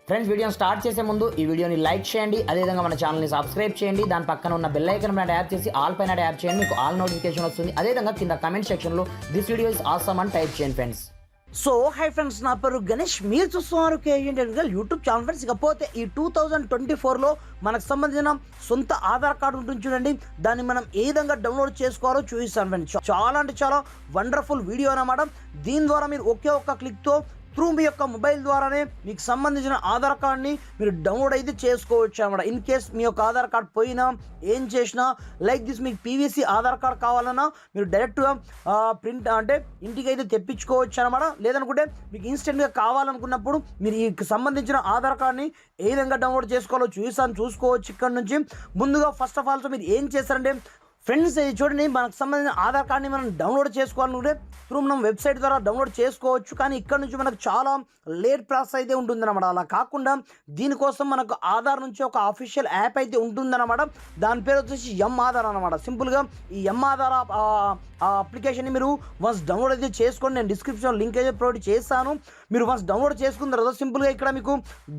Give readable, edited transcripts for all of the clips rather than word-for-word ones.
Friends, వీడియోని start చేసే ముందు ఈ వీడియోని లైక్ చేయండి, అదేవిధంగా మన ఛానల్ని సబ్స్క్రైబ్ చేయండి. దాని పక్కన ఉన్న బెల్ ఐకాన్ పైన ట్యాప్ చేసి ఆల్ పైన ట్యాప్ చేయండి, మీకు ఆల్ నోటిఫికేషన్ వస్తుంది. అదేవిధంగా కింద కమెంట్ సెక్షన్లో దిస్ వీడియో ఇస్ ఆసమ్ అని టైప్ చేయండి ఫ్రెండ్స్. సో హై ఫ్రెండ్స్, నా పేరు గణేష్, మీరు చూస్తున్నారు KN technical YouTube channel. Friends, ఇకపోతే ఈ 2024లో మనకు సంబంధించిన సొంత ఆధార్ కార్డు ఉంటుంది చూడండి, దాన్ని మనం ఏ విధంగా డౌన్లోడ్ చేసుకోవాలో చూపిస్తాను ఫ్రెండ్స్. చాలా అంటే చాలా వండర్ఫుల్ వీడియో అన్నమాట. దీని ద్వారా మీరు ఒకే ఒక్క క్లిక్తో త్రూ మీ యొక్క మొబైల్ ద్వారానే మీకు సంబంధించిన ఆధార్ కార్డ్ని మీరు డౌన్లోడ్ అయితే చేసుకోవచ్చు అనమాట. ఇన్ కేస్ మీ యొక్క ఆధార్ కార్డ్ పోయినా ఏం చేసినా లైక్ దిస్, మీకు పీవీసీ ఆధార్ కార్డ్ కావాలన్నా మీరు డైరెక్ట్గా ప్రింట్ అంటే ఇంటికి అయితే తెప్పించుకోవచ్చు అనమాట. లేదనుకుంటే మీకు ఇన్స్టెంట్గా కావాలనుకున్నప్పుడు మీరు ఈ సంబంధించిన ఆధార్ కార్డ్ని ఏ విధంగా డౌన్లోడ్ చేసుకోవాలో చూసుకోవచ్చు ఇక్కడ నుంచి. ముందుగా ఫస్ట్ ఆఫ్ ఆల్ మీరు ఏం చేస్తారంటే ఫ్రెండ్స్, చూడండి, మనకు సంబంధించిన ఆధార్ కార్డ్ని మనం డౌన్లోడ్ చేసుకోవాలనుకుంటే త్రూ మనం వెబ్సైట్ ద్వారా డౌన్లోడ్ చేసుకోవచ్చు. కానీ ఇక్కడ నుంచి మనకు చాలా లేట్ ప్రాసెస్ అయితే ఉంటుందన్నమాట. అలా కాకుండా దీనికోసం మనకు ఆధార్ నుంచి ఒక అఫీషియల్ యాప్ అయితే ఉంటుందన్నమాట. దాని పేరు వచ్చేసి ఆధార్ అనమాట. సింపుల్గా ఈ ఆధార్ అప్లికేషన్ని మీరు వన్స్ డౌన్లోడ్ అయితే చేసుకోండి. నేను డిస్క్రిప్షన్ లింక్ అయితే ప్రొవైడ్ చేస్తాను. మీరు వన్స్ డౌన్లోడ్ చేసుకున్న తర్వాత సింపుల్గా ఇక్కడ మీకు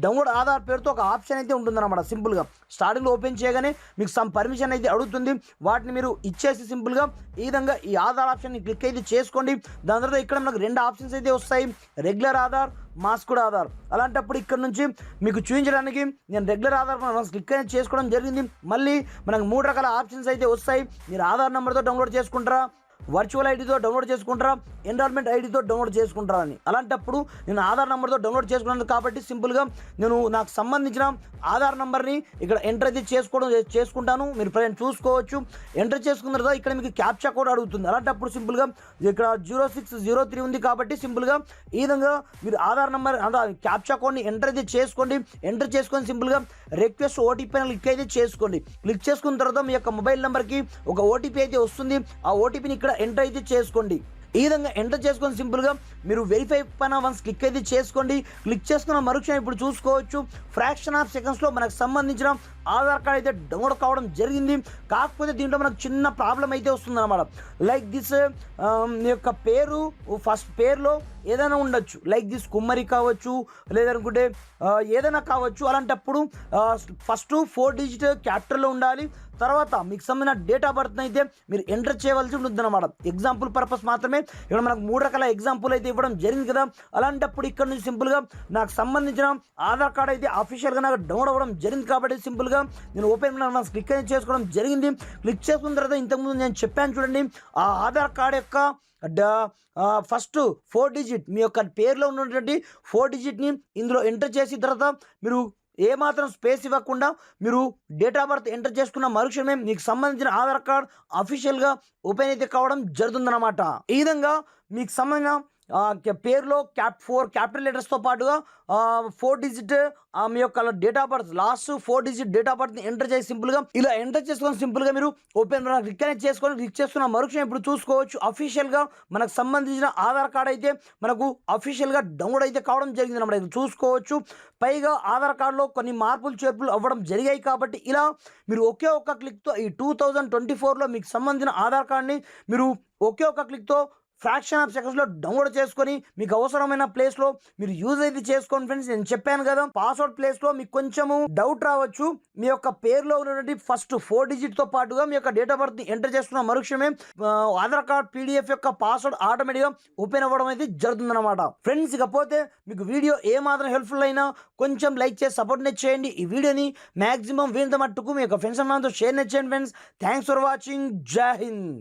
డౌన్లోడ్ ఆధార్ పేరుతో ఒక ఆప్షన్ అయితే ఉంటుందన్నమాట. సింపుల్గా స్టార్టింగ్లో ఓపెన్ చేయగానే మీకు సమ్ పర్మిషన్ అయితే అడుగుతుంది. వాటిని మీరు ఇచ్చేసి సింపుల్గా ఈ విధంగా ఈ ఆధార్ ఆప్షన్ని క్లిక్ అయితే చేసుకోండి. దాని తర్వాత ఇక్కడ మనకు రెండు ఆప్షన్స్ అయితే వస్తాయి, రెగ్యులర్ ఆధార్, మాస్క్డ్ ఆధార్. అలాంటప్పుడు ఇక్కడ నుంచి మీకు చూపించడానికి నేను రెగ్యులర్ ఆధార్ క్లిక్ అయితే చేసుకోవడం జరిగింది. మళ్ళీ మనకు 3 రకాల ఆప్షన్స్ అయితే వస్తాయి. మీరు ఆధార్ నెంబర్తో డౌన్లోడ్ చేసుకుంటారా, వర్చువల్ ఐడితో డౌన్లోడ్ చేసుకుంటారా, ఎన్రోల్మెంట్ ఐడితో డౌన్లోడ్ చేసుకుంటారా అని. అలాంటప్పుడు నేను ఆధార్ నెంబర్తో డౌన్లోడ్ చేసుకున్నాను కాబట్టి సింపుల్గా నేను నాకు సంబంధించిన ఆధార్ నెంబర్ని ఇక్కడ ఎంటర్ అయితే చేసుకుంటాను. మీరు ప్రజెంట్ చూసుకోవచ్చు. ఎంటర్ చేసుకున్న తర్వాత ఇక్కడ మీకు క్యాప్చా కోడ్ అడుగుతుంది. అలాంటప్పుడు సింపుల్గా ఇక్కడ 0603 ఉంది కాబట్టి సింపుల్గా ఈ విధంగా మీరు ఆధార్ నెంబర్ క్యాప్చా కోడ్ని ఎంటర్ అయితే చేసుకోండి. ఎంటర్ చేసుకొని సింపుల్గా రిక్వెస్ట్ ఓటీపీ అని క్లిక్ అయితే చేసుకోండి. క్లిక్ చేసుకున్న తర్వాత మీ యొక్క మొబైల్ నెంబర్కి ఒక ఓటీపీ అయితే వస్తుంది. ఆ ఓటీపీని ఇక్కడ ఎంటర్ అయితే చేసుకోండి. ఈ విధంగా ఎంటర్ చేసుకొని సింపుల్గా మీరు వెరిఫై పైన వన్స్ క్లిక్ అయితే చేసుకోండి. క్లిక్ చేసుకున్న మరుక్షణం ఇప్పుడు చూసుకోవచ్చు ఫ్రాక్షన్ ఆఫ్ సెకండ్స్లో మనకు సంబంధించిన ఆధార్ కార్డ్ అయితే డౌన్లోడ్ కావడం జరిగింది. కాకపోతే దీంట్లో మనకు చిన్న ప్రాబ్లం అయితే వస్తుంది అన్నమాట. లైక్ దిస్, మీ యొక్క పేరు ఫస్ట్ పేరులో ఏదైనా ఉండొచ్చు, లైక్ దిస్ కుమ్మరి కావచ్చు, లేదనుకుంటే ఏదైనా కావచ్చు. అలాంటప్పుడు ఫస్ట్ 4 డిజిట్ క్యాపిటల్లో ఉండాలి. తర్వాత మీకు సంబంధించిన డేట్ ఆఫ్ బర్త్ అయితే మీరు ఎంటర్ చేయవలసి ఉంటుంది అనమాట. ఎగ్జాంపుల్ పర్పస్ మాత్రమే ఇక్కడ మనకు 3 రకాల ఎగ్జాంపుల్ అయితే ఇవ్వడం జరిగింది కదా. అలాంటప్పుడు ఇక్కడ నుంచి సింపుల్గా నాకు సంబంధించిన ఆధార్ కార్డ్ అయితే అఫీషియల్గా నాకు డౌన్లోడ్ అవ్వడం జరిగింది కాబట్టి సింపుల్గా నేను ఓపెన్ క్లిక్ అయితే చేసుకోవడం జరిగింది. క్లిక్ చేసుకున్న తర్వాత ఇంతకుముందు నేను చెప్పాను చూడండి, ఆ ఆధార్ కార్డ్ యొక్క ఫస్ట్ 4 డిజిట్ మీ యొక్క పేరులో ఉన్నటువంటి 4 డిజిట్ని ఇందులో ఎంటర్ చేసిన తర్వాత మీరు ఏమాత్రం స్పేస్ ఇవ్వకుండా మీరు డేట్ ఆఫ్ బర్త్ ఎంటర్ చేసుకున్న మరుక్షణమే మీకు సంబంధించిన ఆధార్ కార్డ్ అఫీషియల్గా ఓపెన్ అయితే కావడం జరుగుతుందన్నమాట. ఈ విధంగా మీకు సంబంధించిన పేరులో 4 క్యాపిటల్ లెటర్స్తో పాటుగా 4 డిజిట్ మీ యొక్క date of birth last 4 digit date of బర్త్ని ఎంటర్ చేసి సింపుల్గా ఇలా ఎంటర్ చేసుకొని సింపుల్గా మీరు ఓపెన్ క్లిక్ అనేది చేసుకొని క్లిక్ చేసుకున్న మరుక్షణం ఇప్పుడు చూసుకోవచ్చు అఫీషియల్గా మనకు సంబంధించిన ఆధార్ కార్డ్ అయితే మనకు అఫీషియల్గా డౌన్లోడ్ అయితే కావడం జరిగింది అన్నమాట. ఇది చూసుకోవచ్చు. పైగా ఆధార్ కార్డులో కొన్ని మార్పులు చేర్పులు అవ్వడం జరిగాయి కాబట్టి ఇలా మీరు ఒకే ఒక్క క్లిక్తో ఈ 2024లో మీకు సంబంధించిన ఆధార్ కార్డ్ని మీరు ఒకే ఒక్క క్లిక్తో ఫ్రాక్షన్ ఆఫ్ సెకండ్స్లో డౌన్లోడ్ చేసుకొని మీకు అవసరమైన ప్లేస్లో మీరు యూజ్ అయితే చేసుకోండి ఫ్రెండ్స్. నేను చెప్పాను కదా, పాస్వర్డ్ ప్లేస్లో మీకు కొంచెము డౌట్ రావచ్చు. మీ యొక్క పేరులో ఉన్నటువంటి ఫస్ట్ 4 డిజిట్తో పాటుగా మీ యొక్క డేట్ ఆఫ్ బర్త్ ఎంటర్ చేసుకున్న మరుక్షణమే ఆధార్ కార్డ్ పీడిఎఫ్ యొక్క పాస్వర్డ్ ఆటోమేటిక్గా ఓపెన్ అవ్వడం అయితే జరుగుతుందన్నమాట. ఫ్రెండ్స్, ఇకపోతే మీకు వీడియో ఏమాత్రం హెల్ప్ఫుల్ అయినా కొంచెం లైక్ చేసి సపోర్ట్ చేయండి. ఈ వీడియోని మ్యాక్సిమం వీళ్ళ మట్టుకు మీ యొక్క ఫ్రెండ్స్ అంతా షేర్ చేయండి ఫ్రెండ్స్. Thanks for watching. జై హింద్.